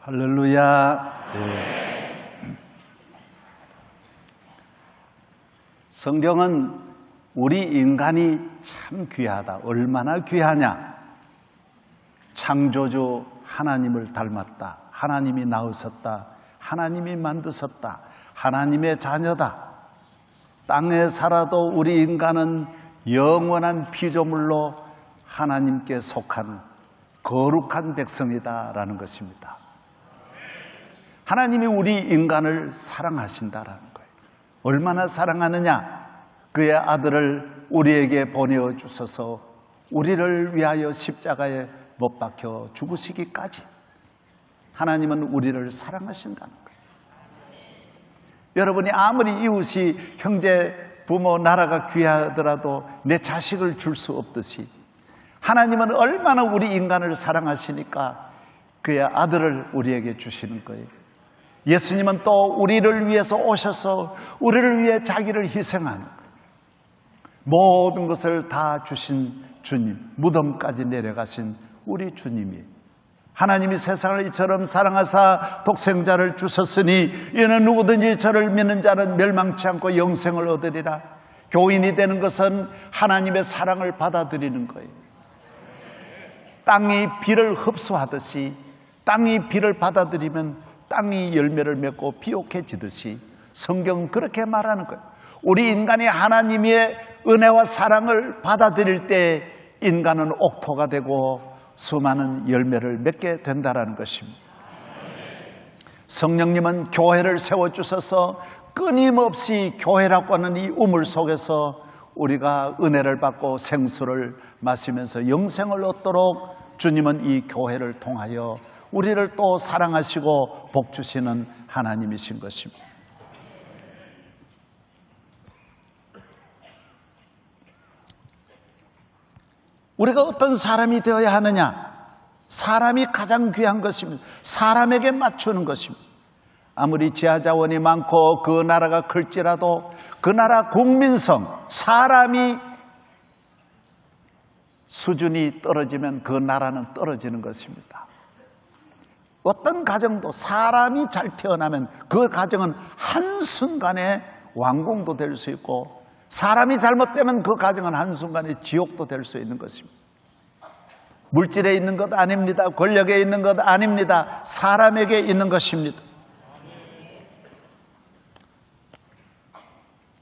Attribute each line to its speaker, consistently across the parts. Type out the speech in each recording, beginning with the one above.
Speaker 1: 할렐루야. 네. 성경은 우리 인간이 참 귀하다. 얼마나 귀하냐? 창조주 하나님을 닮았다. 하나님이 낳으셨다. 하나님이 만드셨다. 하나님의 자녀다. 땅에 살아도 우리 인간은 영원한 피조물로 하나님께 속한 거룩한 백성이다라는 것입니다. 하나님이 우리 인간을 사랑하신다라는 거예요. 얼마나 사랑하느냐? 그의 아들을 우리에게 보내어 주셔서 우리를 위하여 십자가에 못 박혀 죽으시기까지 하나님은 우리를 사랑하신다는 거예요. 여러분이 아무리 이웃이 형제, 부모, 나라가 귀하더라도 내 자식을 줄 수 없듯이 하나님은 얼마나 우리 인간을 사랑하시니까 그의 아들을 우리에게 주시는 거예요. 예수님은 또 우리를 위해서 오셔서 우리를 위해 자기를 희생하는 거예요. 모든 것을 다 주신 주님, 무덤까지 내려가신 우리 주님이 하나님이 세상을 이처럼 사랑하사 독생자를 주셨으니 이는 누구든지 저를 믿는 자는 멸망치 않고 영생을 얻으리라. 교인이 되는 것은 하나님의 사랑을 받아들이는 거예요. 땅이 비를 흡수하듯이 땅이 비를 받아들이면 땅이 열매를 맺고 비옥해지듯이 성경은 그렇게 말하는 거예요. 우리 인간이 하나님의 은혜와 사랑을 받아들일 때 인간은 옥토가 되고 수많은 열매를 맺게 된다는 것입니다. 성령님은 교회를 세워주셔서 끊임없이 교회라고 하는 이 우물 속에서 우리가 은혜를 받고 생수를 마시면서 영생을 얻도록 주님은 이 교회를 통하여 우리를 또 사랑하시고 복 주시는 하나님이신 것입니다. 우리가 어떤 사람이 되어야 하느냐? 사람이 가장 귀한 것입니다. 사람에게 맞추는 것입니다. 아무리 지하자원이 많고 그 나라가 클지라도 그 나라 국민성, 사람이 수준이 떨어지면 그 나라는 떨어지는 것입니다. 어떤 가정도 사람이 잘 태어나면 그 가정은 한순간에 왕궁도 될 수 있고 사람이 잘못되면 그 가정은 한순간에 지옥도 될 수 있는 것입니다. 물질에 있는 것 아닙니다. 권력에 있는 것 아닙니다. 사람에게 있는 것입니다.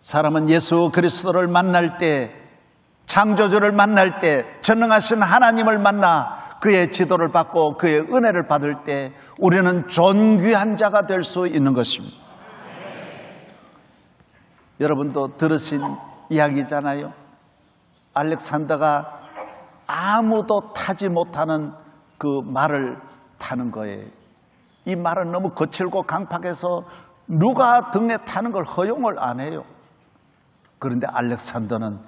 Speaker 1: 사람은 예수 그리스도를 만날 때, 창조주를 만날 때, 전능하신 하나님을 만나 그의 지도를 받고 그의 은혜를 받을 때 우리는 존귀한 자가 될 수 있는 것입니다. 여러분도 들으신 이야기잖아요. 알렉산더가 아무도 타지 못하는 그 말을 타는 거예요. 이 말은 너무 거칠고 강팍해서 누가 등에 타는 걸 허용을 안 해요. 그런데 알렉산더는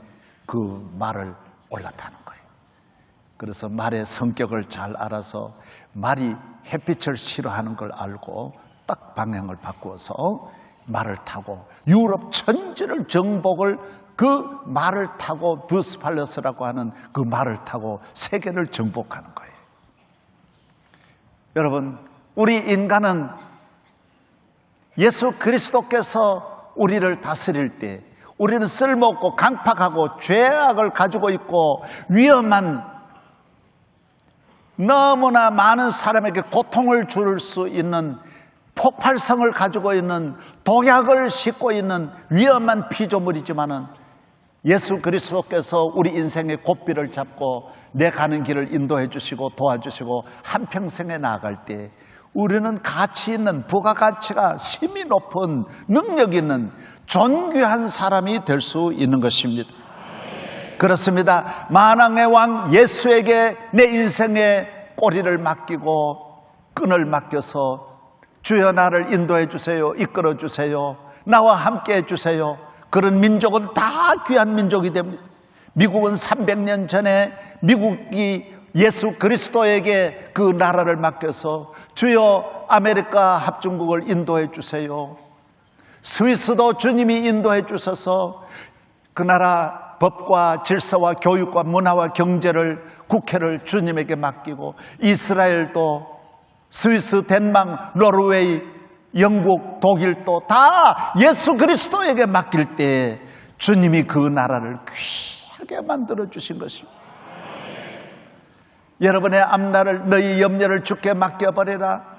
Speaker 1: 그 말을 올라타는 거예요. 그래서 말의 성격을 잘 알아서 말이 햇빛을 싫어하는 걸 알고 딱 방향을 바꾸어서 말을 타고 유럽 천지를 정복을 그 말을 타고 부스팔러스라고 하는 그 말을 타고 세계를 정복하는 거예요. 여러분, 우리 인간은 예수 그리스도께서 우리를 다스릴 때 우리는 쓸모없고 강팍하고 죄악을 가지고 있고 위험한 너무나 많은 사람에게 고통을 줄 수 있는 폭발성을 가지고 있는 독약을 싣고 있는 위험한 피조물이지만은 예수 그리스도께서 우리 인생의 고삐를 잡고 내 가는 길을 인도해 주시고 도와주시고 한평생에 나아갈 때 우리는 가치 있는 부가가치가 심히 높은 능력 있는 존귀한 사람이 될 수 있는 것입니다. 그렇습니다. 만왕의 왕 예수에게 내 인생의 꼬리를 맡기고 끈을 맡겨서 주여 나를 인도해 주세요. 이끌어 주세요. 나와 함께 해 주세요. 그런 민족은 다 귀한 민족이 됩니다. 미국은 300년 전에 미국이 예수 그리스도에게 그 나라를 맡겨서 주여 아메리카 합중국을 인도해 주세요. 스위스도 주님이 인도해 주셔서 그 나라 법과 질서와 교육과 문화와 경제를 국회를 주님에게 맡기고 이스라엘도 스위스, 덴마크, 노르웨이, 영국, 독일도 다 예수 그리스도에게 맡길 때 주님이 그 나라를 귀하게 만들어 주신 것입니다. 여러분의 앞날을, 너희 염려를 주께 맡겨버리라.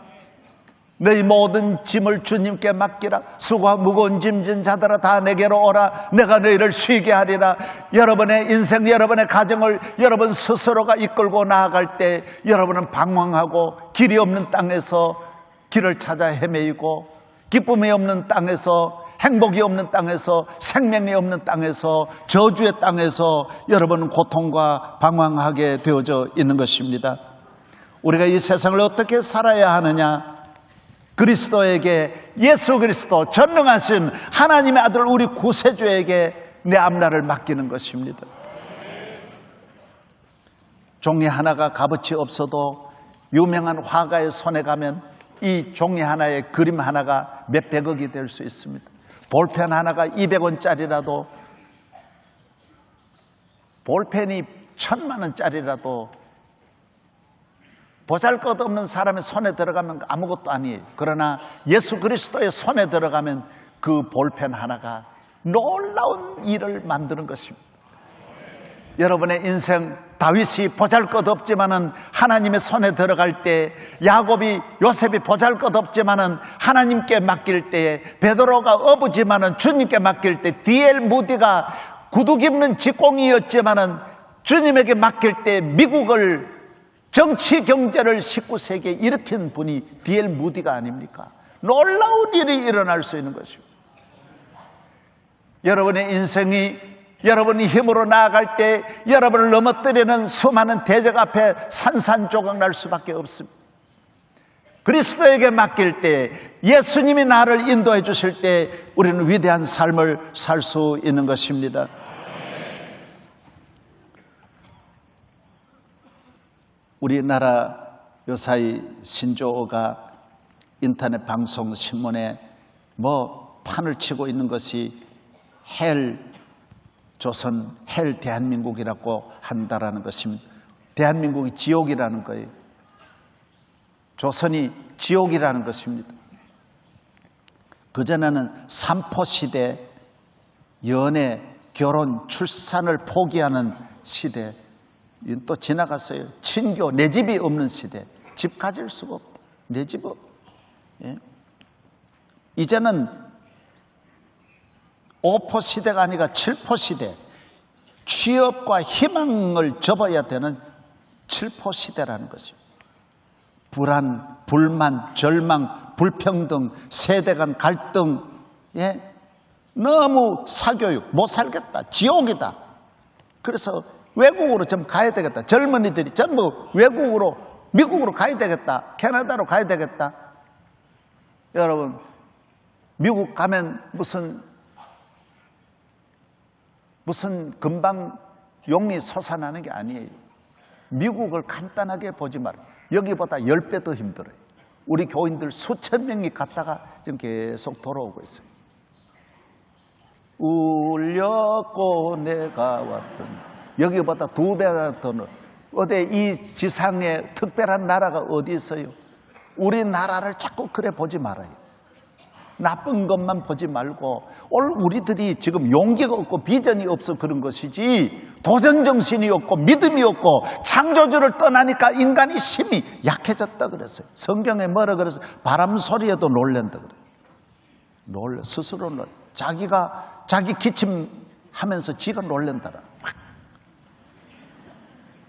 Speaker 1: 너희 모든 짐을 주님께 맡기라. 수고와 무거운 짐진 자들아 다 내게로 오라. 내가 너희를 쉬게 하리라. 여러분의 인생, 여러분의 가정을 여러분 스스로가 이끌고 나아갈 때 여러분은 방황하고 길이 없는 땅에서 길을 찾아 헤매이고, 기쁨이 없는 땅에서, 행복이 없는 땅에서, 생명이 없는 땅에서, 저주의 땅에서 여러분은 고통과 방황하게 되어져 있는 것입니다. 우리가 이 세상을 어떻게 살아야 하느냐? 그리스도에게, 예수 그리스도 전능하신 하나님의 아들 우리 구세주에게 내 앞날을 맡기는 것입니다. 종이 하나가 값어치 없어도 유명한 화가의 손에 가면 이 종이 하나의 그림 하나가 몇백억이 될 수 있습니다. 볼펜 하나가 200원짜리라도, 볼펜이 1000만 원짜리라도 보잘것없는 사람의 손에 들어가면 아무것도 아니에요. 그러나 예수 그리스도의 손에 들어가면 그 볼펜 하나가 놀라운 일을 만드는 것입니다. 여러분의 인생, 다윗이 보잘것없지만은 하나님의 손에 들어갈 때, 야곱이, 요셉이 보잘것없지만은 하나님께 맡길 때에, 베드로가 어부지만은 주님께 맡길 때, D.L. 무디가 구두 입는 직공이었지만은 주님에게 맡길 때 미국을, 정치 경제를 19세기에 일으킨 분이 D.L. 무디가 아닙니까? 놀라운 일이 일어날 수 있는 것입니다. 여러분의 인생이, 여러분이 힘으로 나아갈 때 여러분을 넘어뜨리는 수많은 대적 앞에 산산조각 날 수밖에 없습니다. 그리스도에게 맡길 때, 예수님이 나를 인도해 주실 때 우리는 위대한 삶을 살 수 있는 것입니다. 우리나라 요사이 신조어가 인터넷 방송 신문에 판을 치고 있는 것이 헬 조선, 헬 대한민국이라고 한다라는 것입니다. 대한민국이 지옥이라는 거예요. 조선이 지옥이라는 것입니다. 그전에는 삼포시대, 연애, 결혼, 출산을 포기하는 시대, 또 지나갔어요. 친교, 내 집이 없는 시대. 집 가질 수가 없다. 내 집 없다. 예? 이제는 5포 시대가 아니라 7포 시대, 취업과 희망을 접어야 되는 7포 시대라는 것입니다. 불안, 불만, 절망, 불평등, 세대 간 갈등, 예? 너무 사교육, 못 살겠다, 지옥이다. 그래서 외국으로 좀 가야 되겠다. 젊은이들이 전부 외국으로, 미국으로 가야 되겠다. 캐나다로 가야 되겠다. 여러분, 미국 가면 무슨 금방 용이 솟아나는 게 아니에요. 미국을 간단하게 보지 마라. 여기보다 10배 더 힘들어요. 우리 교인들 수천 명이 갔다가 지금 계속 돌아오고 있어요. 울렸고 내가 왔던, 여기보다 2배나 더 넓어요. 어디 이 지상에 특별한 나라가 어디 있어요? 우리나라를 자꾸 그래 보지 말아요. 나쁜 것만 보지 말고, 오늘 우리들이 지금 용기가 없고 비전이 없어 그런 것이지, 도전정신이 없고 믿음이 없고 창조주를 떠나니까 인간이 힘이 약해졌다 그랬어요. 성경에 뭐라 그랬어요? 바람 소리에도 놀란다 그래요. 놀라, 스스로 놀라. 자기 기침하면서 지가 놀란다라.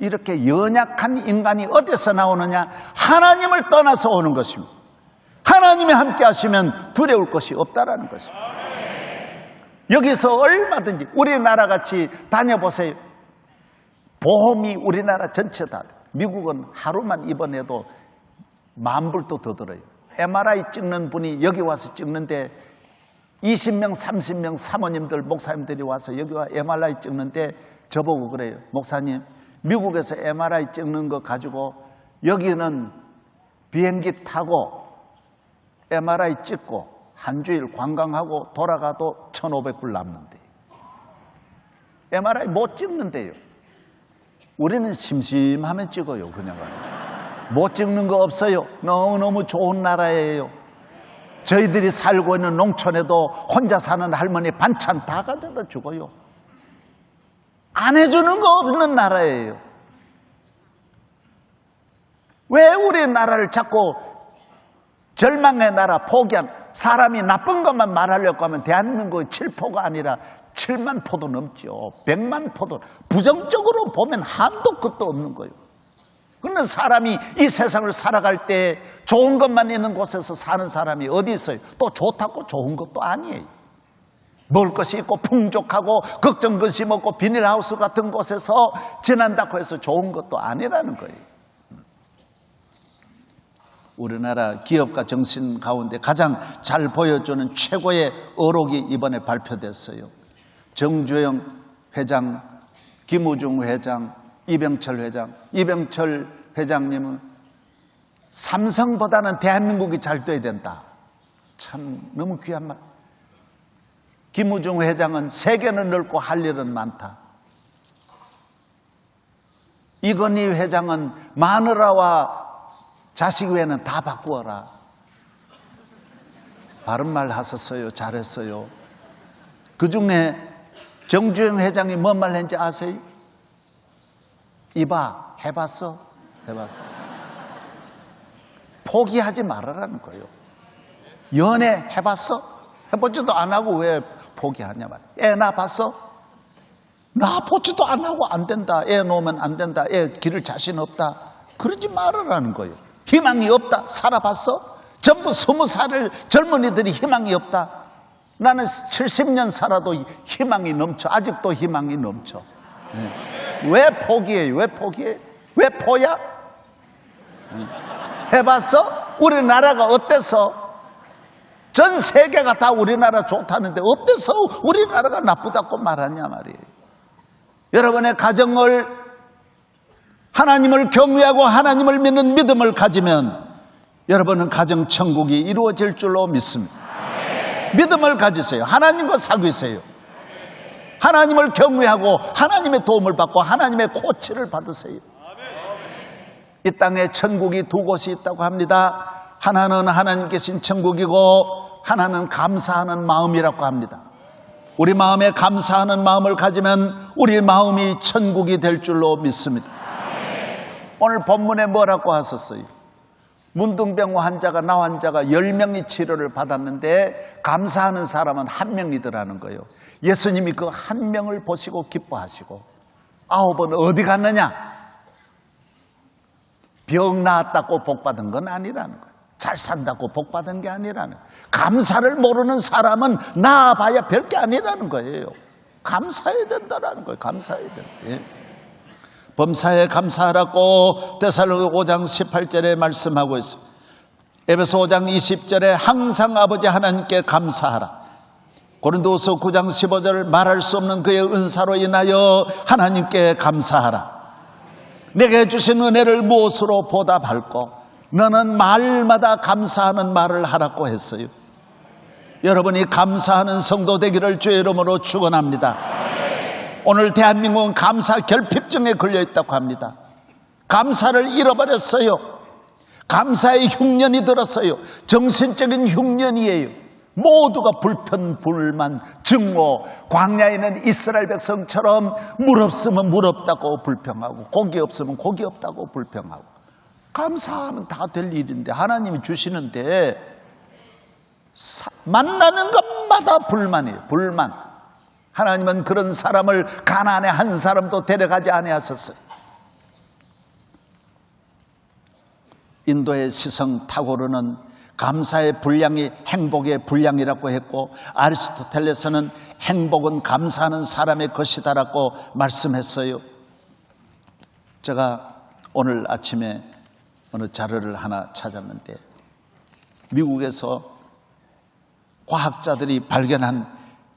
Speaker 1: 이렇게 연약한 인간이 어디서 나오느냐? 하나님을 떠나서 오는 것입니다. 하나님이 함께 하시면 두려울 것이 없다라는 것입니다. 여기서 얼마든지 우리나라 같이 다녀보세요. 보험이 우리나라 전체다. 미국은 하루만 입원해도 10,000불도 더 들어요. MRI 찍는 분이 여기 와서 찍는데 20명, 30명 사모님들, 목사님들이 와서 여기 와 MRI 찍는데 저보고 그래요. 목사님, 미국에서 MRI 찍는 거 가지고 여기는 비행기 타고 MRI 찍고 한 주일 관광하고 돌아가도 1,500불 남는데 MRI 못 찍는데요. 우리는 심심하면 찍어요. 그냥 못 찍는 거 없어요. 너무너무 좋은 나라예요. 저희들이 살고 있는 농촌에도 혼자 사는 할머니 반찬 다 가져다 주고요. 안 해주는 거 없는 나라예요. 왜 우리나라를 자꾸 절망의 나라, 포기한, 사람이 나쁜 것만 말하려고 하면 대한민국의 7포가 아니라 7만 포도 넘죠. 100만 포도. 부정적으로 보면 한도 끝도 없는 거예요. 그런데 사람이 이 세상을 살아갈 때 좋은 것만 있는 곳에서 사는 사람이 어디 있어요? 또 좋다고 좋은 것도 아니에요. 먹을 것이 있고 풍족하고 걱정 것이 먹고 비닐하우스 같은 곳에서 지낸다고 해서 좋은 것도 아니라는 거예요. 우리나라 기업가 정신 가운데 가장 잘 보여주는 최고의 어록이 이번에 발표됐어요. 정주영 회장, 김우중 회장, 이병철 회장. 이병철 회장님은 삼성보다는 대한민국이 잘 돼야 된다. 참 너무 귀한 말. 김우중 회장은 세계는 넓고 할 일은 많다. 이건희 회장은 마누라와 자식 외에는 다 바꾸어라. 바른말 하셨어요. 잘했어요. 그중에 정주영 회장이 뭔 말 했는지 아세요? 이봐, 해봤어? 해봤어. 포기하지 말아라는 거예요. 연애 해봤어? 해보지도 안 하고 왜 포기하냐 말이야. 애 낳아봤어? 낳아보지도 안 하고 안 된다. 애 놓으면 안 된다. 애 기를 자신 없다. 그러지 말아라는 거예요. 희망이 없다. 살아봤어? 전부 20살을 젊은이들이 희망이 없다. 나는 70년 살아도 희망이 넘쳐. 아직도 희망이 넘쳐. 왜 포기해요? 왜 포기해? 왜 포야? 해봤어? 우리나라가 어때서? 전 세계가 다 우리나라 좋다는데 어때서 우리나라가 나쁘다고 말하냐 말이에요. 여러분의 가정을 하나님을 경외하고 하나님을 믿는 믿음을 가지면 여러분은 가정 천국이 이루어질 줄로 믿습니다. 믿음을 가지세요. 하나님과 사귀세요. 하나님을 경외하고 하나님의 도움을 받고 하나님의 코치를 받으세요. 이 땅에 천국이 두 곳이 있다고 합니다. 하나는 하나님 계신 천국이고 하나는 감사하는 마음이라고 합니다. 우리 마음에 감사하는 마음을 가지면 우리 마음이 천국이 될 줄로 믿습니다. 오늘 본문에 뭐라고 하셨어요? 문둥병 환자가 나 환자가 10명이 치료를 받았는데 감사하는 사람은 1명이더라는 거예요. 예수님이 그 1명을 보시고 기뻐하시고 9은 어디 갔느냐? 병 나았다고 복받은 건 아니라는 거예요. 잘 산다고 복받은 게 아니라는 거예요. 감사를 모르는 사람은 나아봐야 별 게 아니라는 거예요. 감사해야 된다는 거예요. 감사해야 된다. 예. 범사에 감사하라고 데살로니가 5장 18절에 말씀하고 있습니다. 에베소 5장 20절에 항상 아버지 하나님께 감사하라. 고린도후서 9장 15절 말할 수 없는 그의 은사로 인하여 하나님께 감사하라. 내게 주신 은혜를 무엇으로 보답할꼬? 너는 말마다 감사하는 말을 하라고 했어요. 여러분이 감사하는 성도 되기를 주의 이름으로 축원합니다. 오늘 대한민국은 감사 결핍증에 걸려있다고 합니다. 감사를 잃어버렸어요. 감사의 흉년이 들었어요. 정신적인 흉년이에요. 모두가 불편, 불만, 증오, 광야에 있는 이스라엘 백성처럼 물 없으면 물 없다고 불평하고 고기 없으면 고기 없다고 불평하고. 감사하면 다 될 일인데 하나님이 주시는데 만나는 것마다 불만이에요. 불만. 하나님은 그런 사람을 가나안에 한 사람도 데려가지 아니하셨어요. 인도의 시성 타고르는 감사의 분량이 행복의 분량이라고 했고 아리스토텔레스는 행복은 감사하는 사람의 것이다라고 말씀했어요. 제가 오늘 아침에 어느 자료를 하나 찾았는데 미국에서 과학자들이 발견한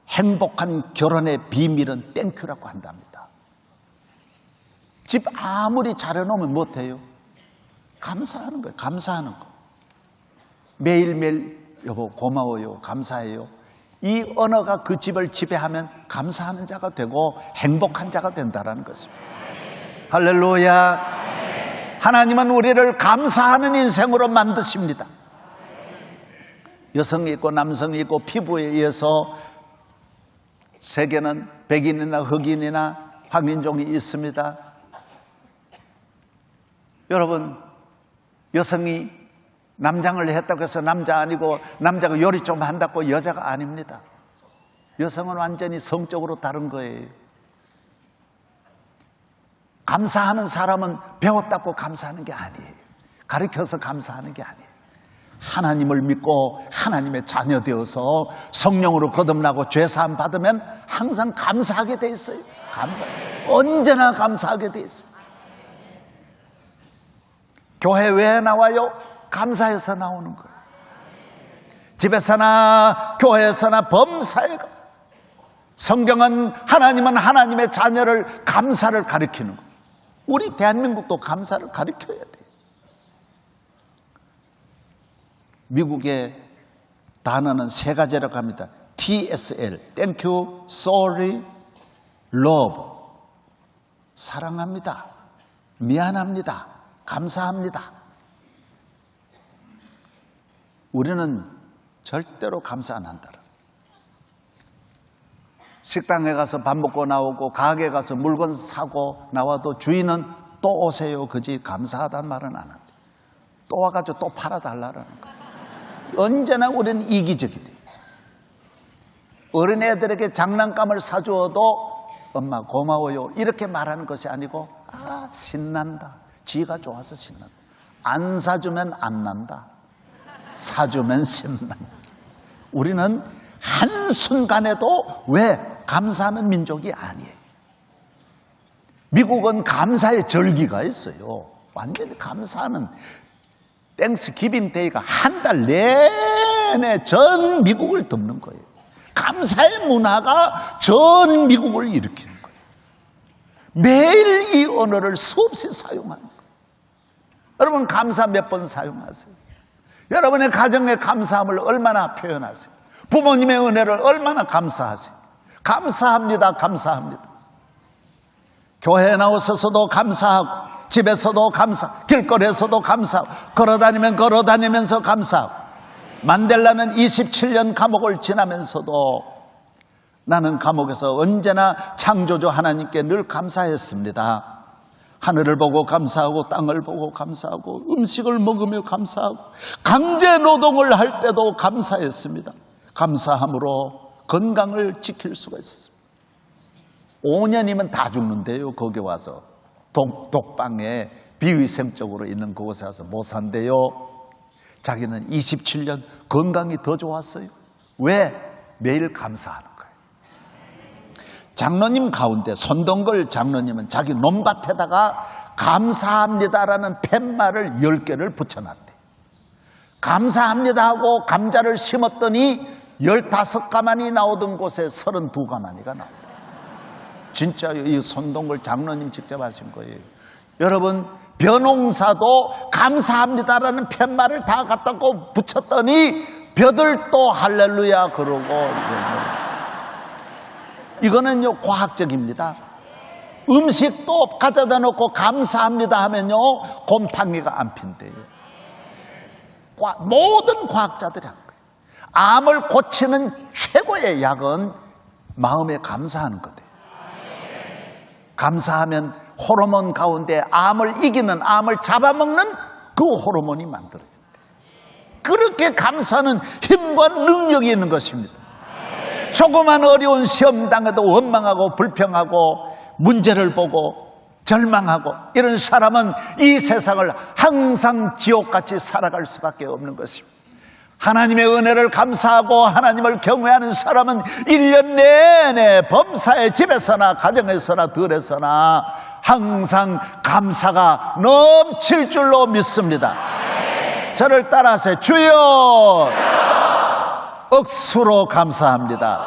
Speaker 1: 행복한 결혼의 비밀은 땡큐라고 한답니다. 집 아무리 잘해놓으면 못해요. 감사하는 거예요. 감사하는 거. 매일매일 여보 고마워요. 감사해요. 이 언어가 그 집을 지배하면 감사하는 자가 되고 행복한 자가 된다는 것입니다. 할렐루야. 하나님은 우리를 감사하는 인생으로 만드십니다. 여성이 있고 남성이 있고 피부에 의해서 세계는 백인이나 흑인이나 황인종이 있습니다. 여러분, 여성이 남장을 했다고 해서 남자 아니고 남자가 요리 좀 한다고 여자가 아닙니다. 여성은 완전히 성적으로 다른 거예요. 감사하는 사람은 배웠다고 감사하는 게 아니에요. 가르쳐서 감사하는 게 아니에요. 하나님을 믿고 하나님의 자녀 되어서 성령으로 거듭나고 죄사함 받으면 항상 감사하게 돼 있어요. 언제나 감사하게 돼 있어요. 교회 왜 나와요? 감사해서 나오는 거예요. 집에서나 교회에서나 범사에가 성경은 하나님은 하나님의 자녀를 감사를 가르치는 거예요. 우리 대한민국도 감사를 가르쳐야 돼요. 미국의 단어는 세 가지라고 합니다. TSL, Thank you, Sorry, Love. 사랑합니다. 미안합니다. 감사합니다. 우리는 절대로 감사 안 한다. 식당에 가서 밥 먹고 나오고 가게에 가서 물건 사고 나와도 주인은 또 오세요 그지 감사하다는 말은 안 한다. 또 와가지고 또 팔아달라는 거예요. 언제나 우리는 이기적이돼. 어린애들에게 장난감을 사주어도 엄마 고마워요 이렇게 말하는 것이 아니고 신난다. 지가 좋아서 신난다. 안 사주면 안 난다. 사주면 신난다. 우리는 한순간에도 왜 감사하는 민족이 아니에요. 미국은 감사의 절기가 있어요. 완전히 감사하는 땡스기빙 데이가 한 달 내내 전 미국을 덮는 거예요. 감사의 문화가 전 미국을 일으키는 거예요. 매일 이 언어를 수없이 사용하는 거예요. 여러분 감사 몇 번 사용하세요? 여러분의 가정의 감사함을 얼마나 표현하세요? 부모님의 은혜를 얼마나 감사하세요? 감사합니다. 감사합니다. 교회에 나오셔서도 감사하고 집에서도 감사, 길거리에서도 감사하고 걸어다니면 걸어다니면서 감사하고 만델라는 27년 감옥을 지나면서도 나는 감옥에서 언제나 창조주 하나님께 늘 감사했습니다. 하늘을 보고 감사하고 땅을 보고 감사하고 음식을 먹으며 감사하고 강제 노동을 할 때도 감사했습니다. 감사함으로 건강을 지킬 수가 있었습니다. 5년이면 다 죽는데요. 거기 와서 독방에 비위생적으로 있는 그곳에 와서 못 산대요. 자기는 27년 건강이 더 좋았어요. 왜? 매일 감사하는 거예요. 장로님 가운데 손동걸 장로님은 자기 논밭에다가 감사합니다라는 팻말을 10개를 붙여놨대. 감사합니다 하고 감자를 심었더니 15가마니 나오던 곳에 32가마니가 나옵니다. 진짜 이 손동걸 장로님 직접 하신 거예요. 여러분 벼농사도 감사합니다라는 팻말을 다 갖다 붙였더니 벼들도 할렐루야 그러고 이거는요 과학적입니다. 음식도 가져다 놓고 감사합니다 하면요 곰팡이가 안 핀대요. 모든 과학자들이 한 거예요. 암을 고치는 최고의 약은 마음에 감사하는 거예요. 감사하면 호르몬 가운데 암을 이기는, 암을 잡아먹는 그 호르몬이 만들어진다. 그렇게 감사는 힘과 능력이 있는 것입니다. 조그만 어려운 시험 당해도 원망하고 불평하고 문제를 보고 절망하고 이런 사람은 이 세상을 항상 지옥같이 살아갈 수밖에 없는 것입니다. 하나님의 은혜를 감사하고 하나님을 경외하는 사람은 1년 내내 범사의 집에서나 가정에서나 들에서나 항상 감사가 넘칠 줄로 믿습니다. 저를 따라하세요. 주여 억수로 감사합니다.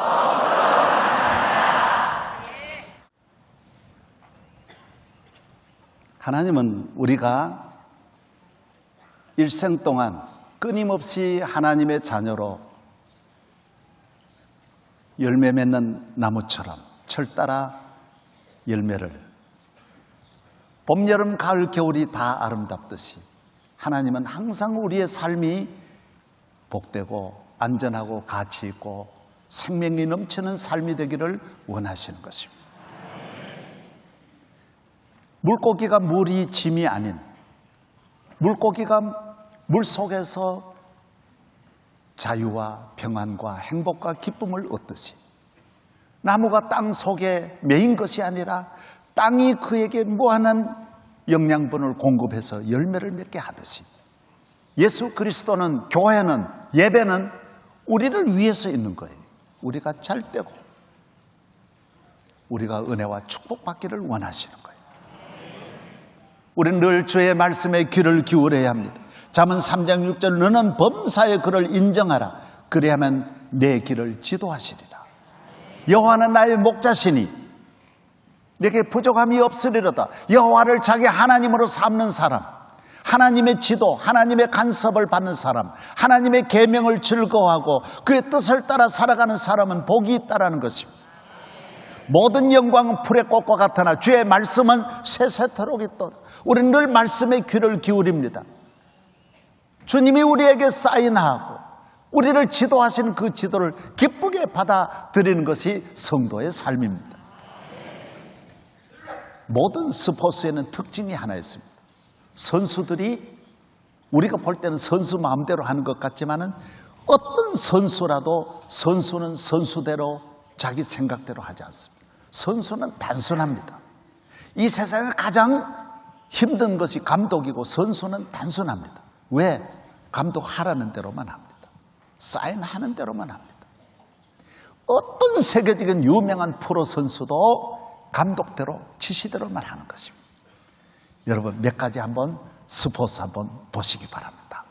Speaker 1: 하나님은 우리가 일생 동안 끊임없이 하나님의 자녀로 열매 맺는 나무처럼 철 따라 열매를 봄, 여름, 가을, 겨울이 다 아름답듯이 하나님은 항상 우리의 삶이 복되고 안전하고 가치 있고 생명이 넘치는 삶이 되기를 원하시는 것입니다. 물고기가 물이 짐이 아닌, 물고기가 물속에서 자유와 평안과 행복과 기쁨을 얻듯이 나무가 땅 속에 매인 것이 아니라 땅이 그에게 무한한 영양분을 공급해서 열매를 맺게 하듯이 예수 그리스도는, 교회는, 예배는 우리를 위해서 있는 거예요. 우리가 잘 되고 우리가 은혜와 축복받기를 원하시는 거예요. 우리는 늘 주의 말씀에 귀를 기울여야 합니다. 잠언 3장 6절 너는 범사의 그를 인정하라. 그리하면 내 길을 지도하시리라. 여호와는 나의 목자시니 내게 부족함이 없으리로다. 여호와를 자기 하나님으로 삼는 사람, 하나님의 지도, 하나님의 간섭을 받는 사람, 하나님의 계명을 즐거워하고 그의 뜻을 따라 살아가는 사람은 복이 있다라는 것입니다. 모든 영광은 풀의 꽃과 같으나 주의 말씀은 세세토록 있도다. 우리는 늘 말씀에 귀를 기울입니다. 주님이 우리에게 사인하고 우리를 지도하시는 그 지도를 기쁘게 받아들이는 것이 성도의 삶입니다. 모든 스포츠에는 특징이 하나 있습니다. 선수들이 우리가 볼 때는 선수 마음대로 하는 것 같지만은 어떤 선수라도 선수는 선수대로 자기 생각대로 하지 않습니다. 선수는 단순합니다. 이 세상에 가장 힘든 것이 감독이고 선수는 단순합니다. 왜? 감독하라는 대로만 합니다. 사인하는 대로만 합니다. 어떤 세계적인 유명한 프로 선수도 감독대로 지시대로만 하는 것입니다. 여러분 몇 가지 한번 스포츠 한번 보시기 바랍니다.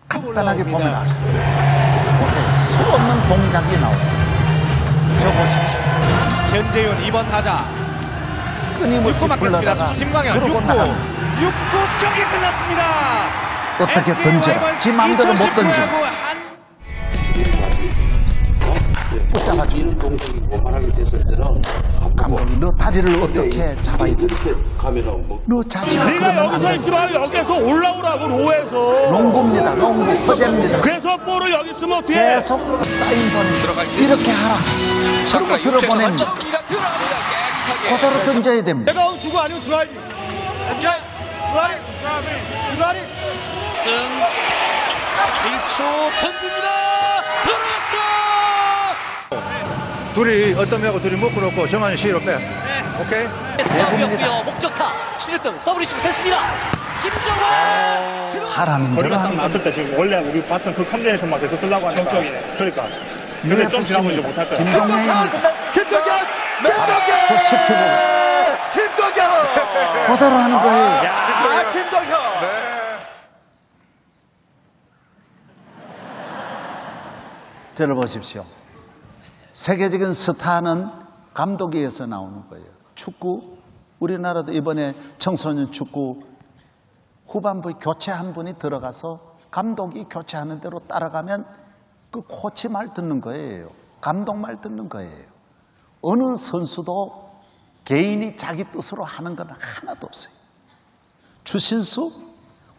Speaker 1: 간단하게 보면 알겠습니다. 보세요. 수없는 동작이 나옵니다. 저 보십시오.
Speaker 2: 전재윤 2번 타자
Speaker 1: 끊임없이
Speaker 2: 6구 맞겠습니다. 투수 김광현 6구 경기 끝났습니다.
Speaker 1: 어떻게 던져라. 지 마음대로 못 던져. 붙잡아줘.
Speaker 3: 이런 동작이 원만하게 됐을 때는
Speaker 1: 감독이 너 다리를 어떻게 잡아야 돼?
Speaker 3: 이렇게 가면 뭐
Speaker 1: 너 자식을
Speaker 4: 네가
Speaker 1: 그러면 안
Speaker 4: 여기서
Speaker 1: 돼.
Speaker 4: 있지 말고 여기서 올라오라고 로에서.
Speaker 1: 농구입니다. 농구 허재입니다.
Speaker 4: 그래서 볼을 여기 쓰면 어떻게?
Speaker 1: 계속 사인 보내. 이렇게 하라. 그리고 들어보냅니다. 그대로 던져야 됩니다.
Speaker 4: 내가 주고 아니면 드라이브. 드라이브.
Speaker 2: 승 1초 던집니다. 들어갔어.
Speaker 5: 둘이 어떤 명하고 둘이 묶어놓고 정한이 C로 빼. 오케이?
Speaker 6: 서브였고요. 목적타 신했던 서브리시브 됐습니다. 김정환
Speaker 1: 하라는 대로
Speaker 4: 거리가 딱
Speaker 1: 하는
Speaker 4: 났을 때 지금 원래 우리 봤던 그 컨비네이션만 계속 쓰려고 하니까 경적이네. 그러니까 근데 좀 지나면 이제 못할 거야.
Speaker 1: 김동현입니다.
Speaker 4: 김동현
Speaker 1: 저 시키고 그대로 하는 거예요.
Speaker 4: 김동현
Speaker 1: 저를 보십시오. 세계적인 스타는 감독에서 나오는 거예요. 축구, 우리나라도 이번에 청소년 축구 후반부에 교체 한 분이 들어가서 감독이 교체하는 대로 따라가면 그 코치 말 듣는 거예요. 감독 말 듣는 거예요. 어느 선수도 개인이 자기 뜻으로 하는 건 하나도 없어요. 추신수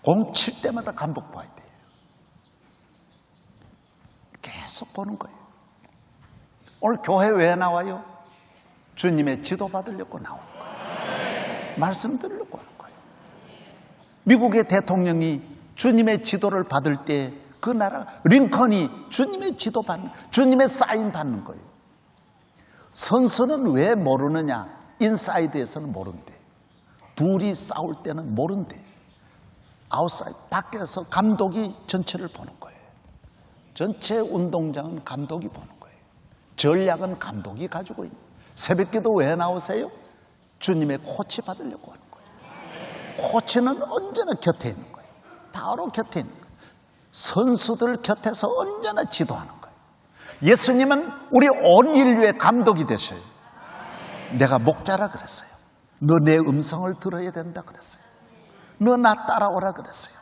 Speaker 1: 공 칠 때마다 감독 봐야 돼요. 계속 보는 거예요. 오늘 교회 왜 나와요? 주님의 지도 받으려고 나오는 거예요. 말씀 들으려고 하는 거예요. 미국의 대통령이 주님의 지도를 받을 때 그 나라 링컨이 주님의 지도 받는, 주님의 사인 받는 거예요. 선수는 왜 모르느냐? 인사이드에서는 모른대. 둘이 싸울 때는 모른대. 아웃사이드, 밖에서 감독이 전체를 보는 거예요. 전체 운동장은 감독이 보는 거예요. 전략은 감독이 가지고 있는 거예요. 새벽기도 왜 나오세요? 주님의 코치 받으려고 하는 거예요. 코치는 언제나 곁에 있는 거예요. 바로 곁에 있는 거예요. 선수들 곁에서 언제나 지도하는 거예요. 예수님은 우리 온 인류의 감독이 되셔요. 내가 목자라 그랬어요. 너 내 음성을 들어야 된다 그랬어요. 너 나 따라오라 그랬어요.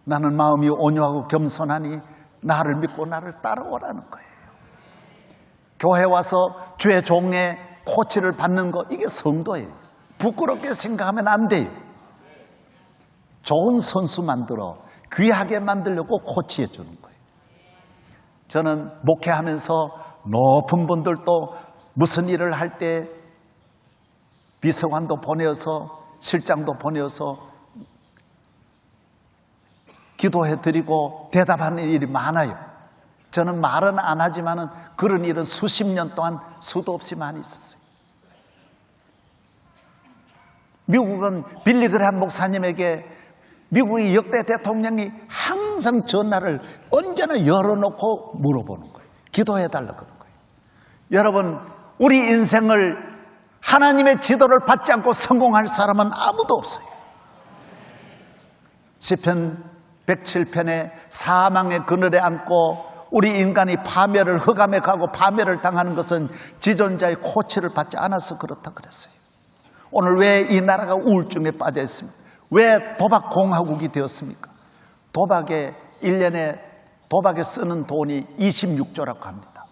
Speaker 1: 나는 마음이 온유하고 겸손하니 나를 믿고 나를 따라오라는 거예요. 교회 와서 주의 종의 코치를 받는 거, 이게 성도예요. 부끄럽게 생각하면 안 돼요. 좋은 선수 만들어 귀하게 만들려고 코치해 주는 거예요. 저는 목회하면서 높은 분들도 무슨 일을 할 때 비서관도 보내어서 실장도 보내어서 기도해 드리고 대답하는 일이 많아요. 저는 말은 안 하지만은 그런 일은 수십 년 동안 수도 없이 많이 있었어요. 미국은 빌리그레함 목사님에게 미국의 역대 대통령이 항상 전화를 언제나 열어놓고 물어보는 거예요. 기도해달라고 그러는 거예요. 여러분, 우리 인생을 하나님의 지도를 받지 않고 성공할 사람은 아무도 없어요. 시편 107편에 사망의 그늘에 앉고 우리 인간이 파멸을 흑암에 가고 파멸을 당하는 것은 지존자의 코치를 받지 않아서 그렇다 그랬어요. 오늘 왜 이 나라가 우울증에 빠져 있습니까? 왜 도박 공화국이 되었습니까? 도박에 1년에 도박에 쓰는 돈이 26조라고 합니다.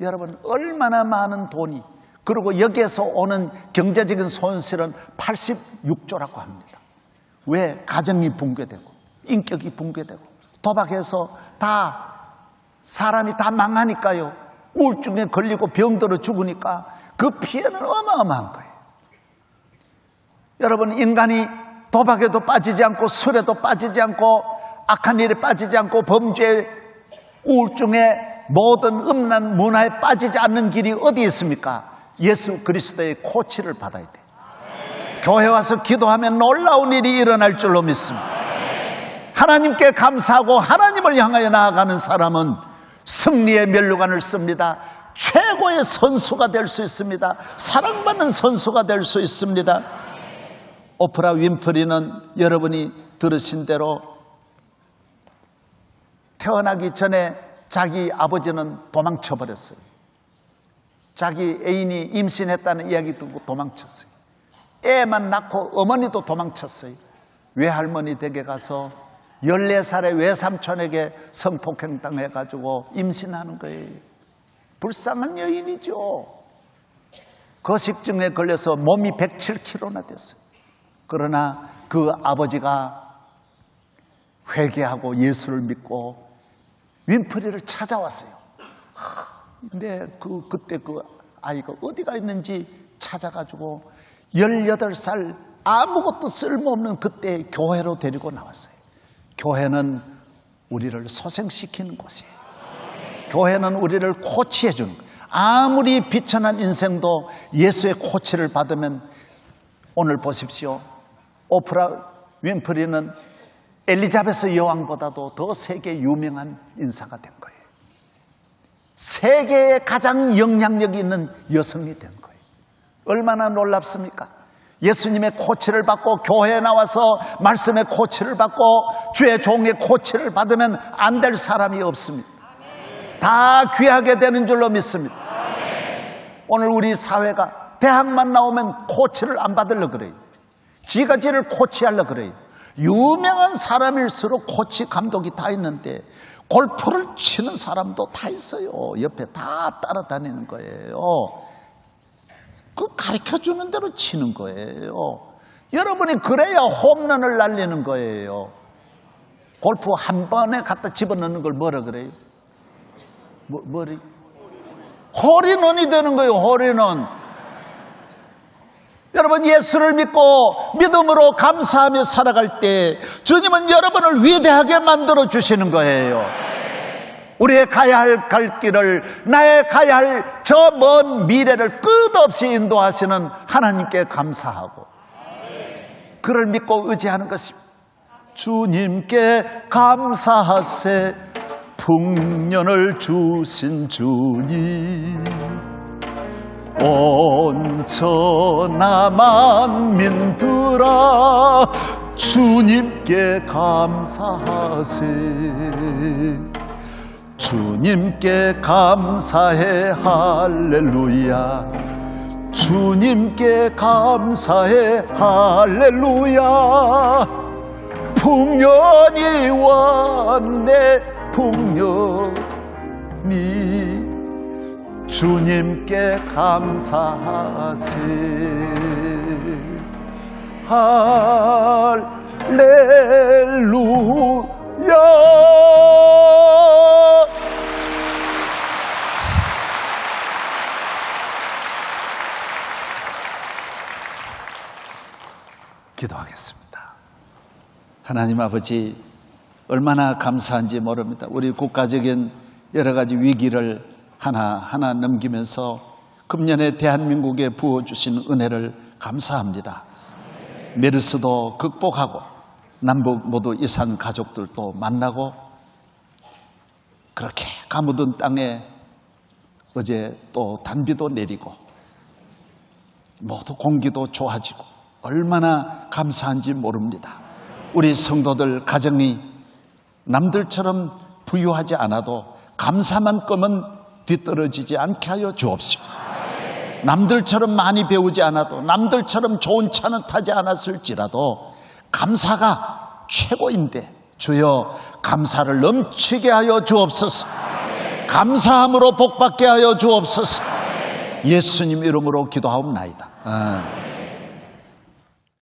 Speaker 1: 여러분, 얼마나 많은 돈이, 그리고 여기에서 오는 경제적인 손실은 86조라고 합니다. 왜? 가정이 붕괴되고 인격이 붕괴되고 도박해서 다 사람이 다 망하니까요. 우울증에 걸리고 병들어 죽으니까 그 피해는 어마어마한 거예요. 여러분, 인간이 도박에도 빠지지 않고 술에도 빠지지 않고 악한 일에 빠지지 않고 범죄, 우울증에 모든 음란 문화에 빠지지 않는 길이 어디 있습니까? 예수 그리스도의 코치를 받아야 돼요. 교회 와서 기도하면 놀라운 일이 일어날 줄로 믿습니다. 하나님께 감사하고 하나님을 향하여 나아가는 사람은 승리의 면류관을 씁니다. 최고의 선수가 될 수 있습니다. 사랑받는 선수가 될 수 있습니다. 오프라 윈프리는 여러분이 들으신 대로 태어나기 전에 자기 아버지는 도망쳐버렸어요. 자기 애인이 임신했다는 이야기 듣고 도망쳤어요. 애만 낳고 어머니도 도망쳤어요. 외할머니 댁에 가서 14살의 외삼촌에게 성폭행 당해가지고 임신하는 거예요. 불쌍한 여인이죠. 거식증에 걸려서 몸이 107kg나 됐어요. 그러나 그 아버지가 회개하고 예수를 믿고 윈프리를 찾아왔어요. 근데 그때 그 아이가 어디가 있는지 찾아가지고 18살 아무것도 쓸모없는 그때 교회로 데리고 나왔어요. 교회는 우리를 소생시키는 곳이에요. 교회는 우리를 코치해 주는 거예요. 아무리 비천한 인생도 예수의 코치를 받으면, 오늘 보십시오. 오프라 윈프리는 엘리자베스 여왕보다도 더 세계 유명한 인사가 된 거예요. 세계에 가장 영향력이 있는 여성이 된 거예요. 얼마나 놀랍습니까? 예수님의 코치를 받고 교회에 나와서 말씀의 코치를 받고 주의 종의 코치를 받으면 안 될 사람이 없습니다. 다 귀하게 되는 줄로 믿습니다. 오늘 우리 사회가 대학만 나오면 코치를 안 받으려고 그래요. 지가 지를 코치하려고 그래요. 유명한 사람일수록 코치 감독이 다 있는데 골프를 치는 사람도 다 있어요. 옆에 다 따라다니는 거예요. 그 가르쳐주는 대로 치는 거예요. 여러분이 그래야 홈런을 날리는 거예요. 골프 한 번에 갖다 집어넣는 걸 뭐라 그래요? 뭐리? 홀인원이 되는 거예요. 홀인원. 여러분, 예수를 믿고 믿음으로 감사하며 살아갈 때 주님은 여러분을 위대하게 만들어 주시는 거예요. 우리의 가야 할 갈 길을, 나의 가야 할 저 먼 미래를 끝없이 인도하시는 하나님께 감사하고 그를 믿고 의지하는 것입니다. 주님께 감사하세. 풍년을 주신 주님, 온 천하 만민들아 주님께 감사하세. 주님께 감사해. 할렐루야. 주님께 감사해. 할렐루야. 풍년이 왔네. 풍년이 주님께 감사하세. 할렐루야. 기도하겠습니다. 하나님 아버지, 얼마나 감사한지 모릅니다. 우리 국가적인 여러 가지 위기를 하나하나 넘기면서 금년에 대한민국에 부어주신 은혜를 감사합니다. 메르스도 극복하고 남북 모두 이산 가족들도 만나고 그렇게 가묻은 땅에 어제 또 단비도 내리고 모두 공기도 좋아지고 얼마나 감사한지 모릅니다. 우리 성도들 가정이 남들처럼 부유하지 않아도 감사만큼은 뒤떨어지지 않게 하여 주옵시고, 남들처럼 많이 배우지 않아도 남들처럼 좋은 차는 타지 않았을지라도 감사가 최고인데 주여 감사를 넘치게 하여 주옵소서. 감사함으로 복받게 하여 주옵소서. 예수님 이름으로 기도하옵나이다.